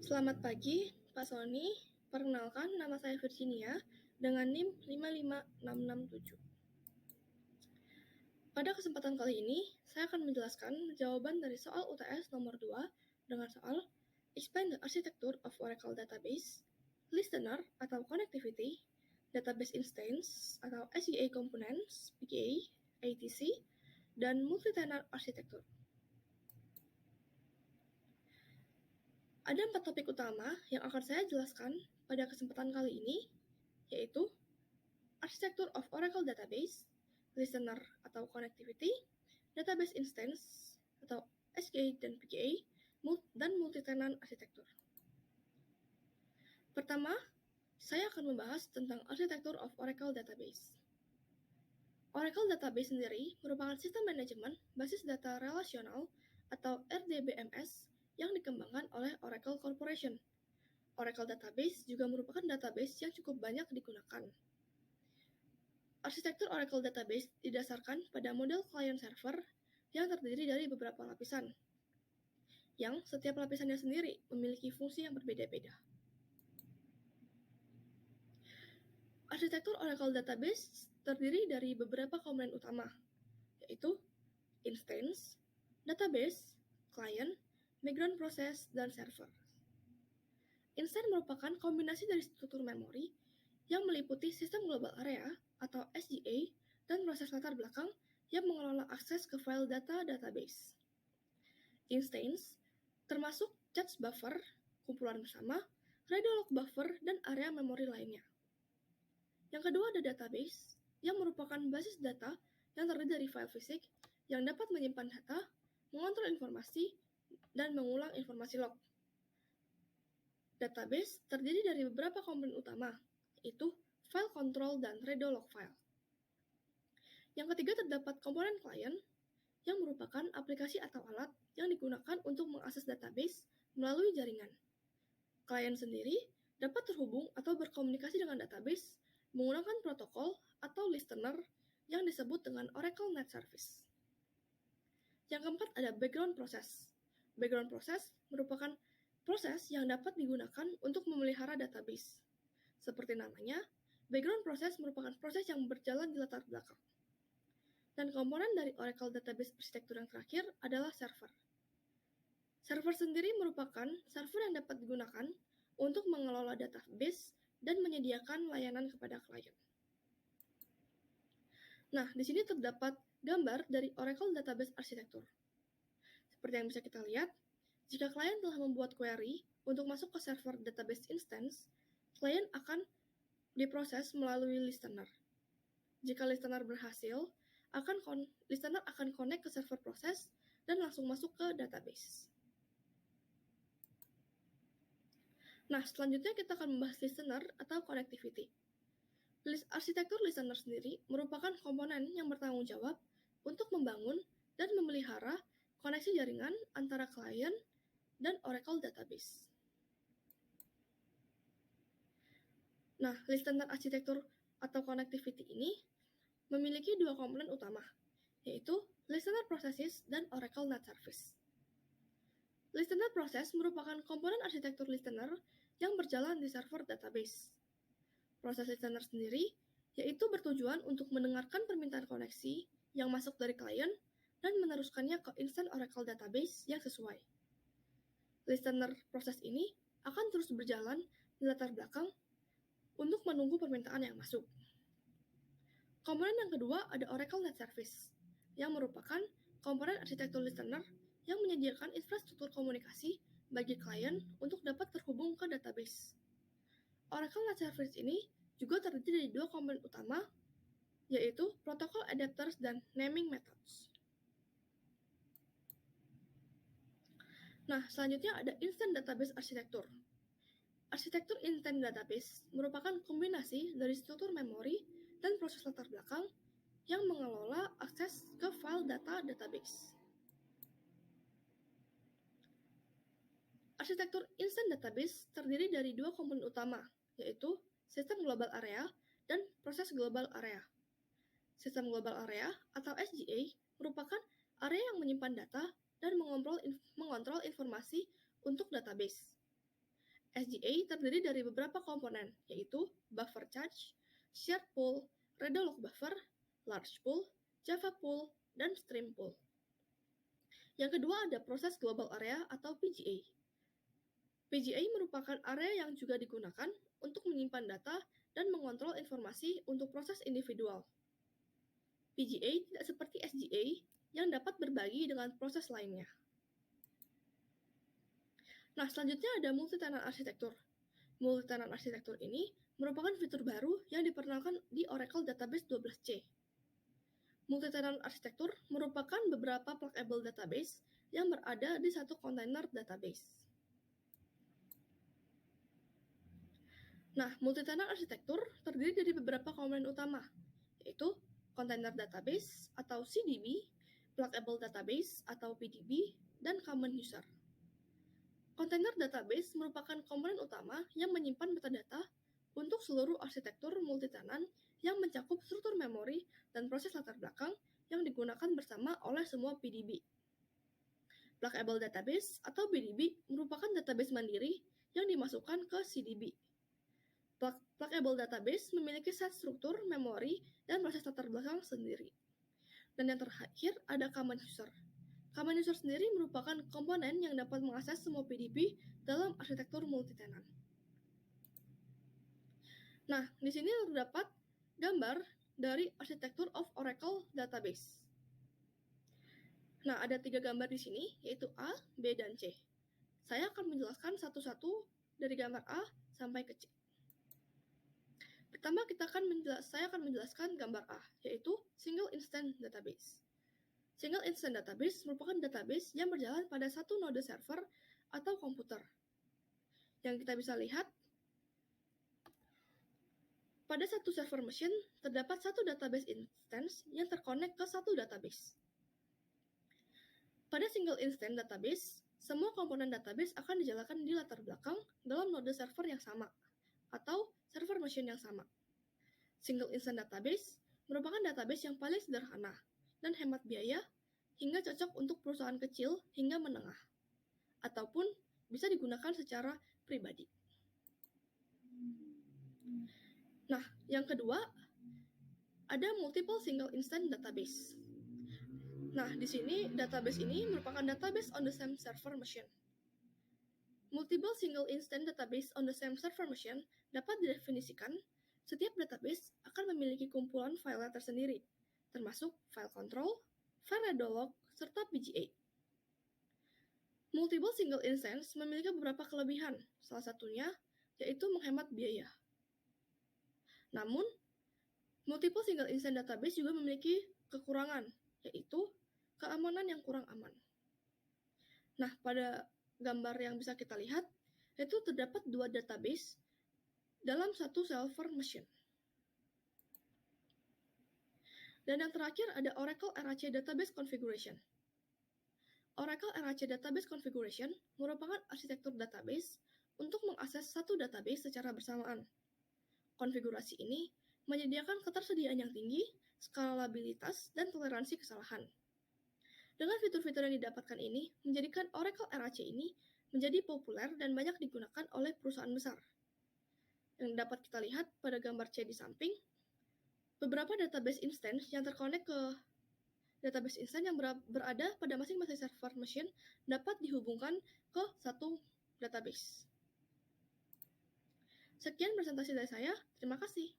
Selamat pagi, Pak Sony. Perkenalkan, nama saya Virginia dengan NIM 55667. Pada kesempatan kali ini, saya akan menjelaskan jawaban dari soal UTS nomor 2 dengan soal Explain the Architecture of Oracle Database, Listener atau Connectivity, Database Instance atau SEA Components, PKA, ATC, dan Multi-Tenant Architecture. Ada 4 topik utama yang akan saya jelaskan pada kesempatan kali ini, yaitu Architecture of Oracle Database, Listener atau Connectivity, Database Instance atau SQA dan PKA, dan Multi-Tenant Architecture. Pertama, saya akan membahas tentang Architecture of Oracle Database. Oracle Database sendiri merupakan sistem manajemen basis data relasional atau RDBMS yang dikembangkan oleh Oracle Corporation. Oracle Database juga merupakan database yang cukup banyak digunakan. Arsitektur Oracle Database didasarkan pada model client-server yang terdiri dari beberapa lapisan, yang setiap lapisannya sendiri memiliki fungsi yang berbeda-beda. Arsitektur Oracle Database terdiri dari beberapa komponen utama, yaitu instance, database, client, background process, dan server. Instance merupakan kombinasi dari struktur memori yang meliputi sistem global area atau SGA dan proses latar belakang yang mengelola akses ke file data database. Instance termasuk cache buffer, kumpulan bersama, radio log buffer, dan area memori lainnya. Yang kedua ada database, yang merupakan basis data yang terdiri dari file fisik yang dapat menyimpan data, mengontrol informasi, dan mengulang informasi log. Database terdiri dari beberapa komponen utama, yaitu file control dan radio log file. Yang ketiga terdapat komponen client, yang merupakan aplikasi atau alat yang digunakan untuk mengakses database melalui jaringan. Client sendiri dapat terhubung atau berkomunikasi dengan database menggunakan protokol atau listener yang disebut dengan Oracle Net Service. Yang keempat ada background process. Background process merupakan proses yang dapat digunakan untuk memelihara database. Seperti namanya, background process merupakan proses yang berjalan di latar belakang. Dan komponen dari Oracle Database Architecture yang terakhir adalah server. Server sendiri merupakan server yang dapat digunakan untuk mengelola database dan menyediakan layanan kepada klien. Nah, di sini terdapat gambar dari Oracle Database Architecture. Seperti yang bisa kita lihat, jika klien telah membuat query untuk masuk ke server database instance, klien akan diproses melalui listener. Jika listener berhasil, listener akan connect ke server proses dan langsung masuk ke database. Nah, selanjutnya kita akan membahas listener atau connectivity. Arsitektur listener sendiri merupakan komponen yang bertanggung jawab untuk membangun dan memelihara koneksi jaringan antara klien dan Oracle Database. Nah, listener arsitektur atau connectivity ini memiliki dua komponen utama, yaitu Listener Processes dan Oracle Net Service. Listener Process merupakan komponen arsitektur listener yang berjalan di server database. Proses listener sendiri yaitu bertujuan untuk mendengarkan permintaan koneksi yang masuk dari klien dan meneruskannya ke instant Oracle Database yang sesuai. Listener proses ini akan terus berjalan di latar belakang untuk menunggu permintaan yang masuk. Komponen yang kedua ada Oracle Net Service, yang merupakan komponen arsitektur listener yang menyediakan infrastruktur komunikasi bagi klien untuk dapat terhubung ke database. Oracle Net Service ini juga terdiri dari dua komponen utama, yaitu protokol adapters dan naming methods. Nah, selanjutnya ada Instant Database Architecture. Arsitektur Instant Database merupakan kombinasi dari struktur memori dan proses latar belakang yang mengelola akses ke file data database. Arsitektur Instant Database terdiri dari dua komponen utama, yaitu Sistem Global Area dan Proses Global Area. Sistem Global Area atau SGA merupakan area yang menyimpan data dan mengontrol informasi untuk database. SGA terdiri dari beberapa komponen, yaitu buffer charge, shared pool, redo lock buffer, large pool, Java pool, dan stream pool. Yang kedua ada proses global area atau PGA. PGA merupakan area yang juga digunakan untuk menyimpan data dan mengontrol informasi untuk proses individual. PGA tidak seperti SGA yang dapat berbagi dengan proses lainnya. Nah, selanjutnya ada multi-tenant arsitektur. Multi-tenant arsitektur ini merupakan fitur baru yang diperkenalkan di Oracle Database 12c. Multi-tenant arsitektur merupakan beberapa pluggable database yang berada di satu kontainer database. Nah, multi-tenant arsitektur terdiri dari beberapa komponen utama, yaitu container database atau CDB, pluggable database atau PDB, dan common user. Container database merupakan komponen utama yang menyimpan metadata untuk seluruh arsitektur multi-tenant yang mencakup struktur memori dan proses latar belakang yang digunakan bersama oleh semua PDB. Pluggable database atau PDB merupakan database mandiri yang dimasukkan ke CDB. Pluggable database memiliki set struktur, memori, dan proses latar belakang sendiri. Dan yang terakhir ada common user. Common user sendiri merupakan komponen yang dapat mengakses semua PDB dalam arsitektur multi-tenant. Nah, di sini terdapat gambar dari arsitektur of Oracle Database. Nah, ada 3 gambar di sini, yaitu A, B, dan C. Saya akan menjelaskan satu-satu dari gambar A sampai ke C. Pertama, saya akan menjelaskan gambar A, yaitu Single Instance Database. Single Instance Database merupakan database yang berjalan pada satu node server atau komputer. Yang kita bisa lihat, pada satu server machine, terdapat satu database instance yang terkonek ke satu database. Pada Single Instance Database, semua komponen database akan dijalankan di latar belakang dalam node server yang sama, atau server machine yang sama. Single Instance Database merupakan database yang paling sederhana dan hemat biaya hingga cocok untuk perusahaan kecil hingga menengah, ataupun bisa digunakan secara pribadi. Nah, yang kedua, ada multiple single instance database. Nah, di sini database ini merupakan database on the same server machine. Multiple single instance database on the same server machine dapat didefinisikan setiap database akan memiliki kumpulan file tersendiri, termasuk file control, file redo log, serta PGA. Multiple single instance memiliki beberapa kelebihan, salah satunya yaitu menghemat biaya. Namun, multiple single instance database juga memiliki kekurangan, yaitu keamanan yang kurang aman. Nah, pada gambar yang bisa kita lihat, itu terdapat 2 database dalam satu server machine. Dan yang terakhir ada Oracle RAC Database Configuration. Oracle RAC Database Configuration merupakan arsitektur database untuk mengakses satu database secara bersamaan. Konfigurasi ini menyediakan ketersediaan yang tinggi, skalabilitas, dan toleransi kesalahan. Dengan fitur-fitur yang didapatkan ini, menjadikan Oracle RAC ini menjadi populer dan banyak digunakan oleh perusahaan besar. Yang dapat kita lihat pada gambar C di samping, beberapa database instance yang terkonek ke database instance yang berada pada masing-masing server machine dapat dihubungkan ke satu database. Sekian presentasi dari saya, terima kasih.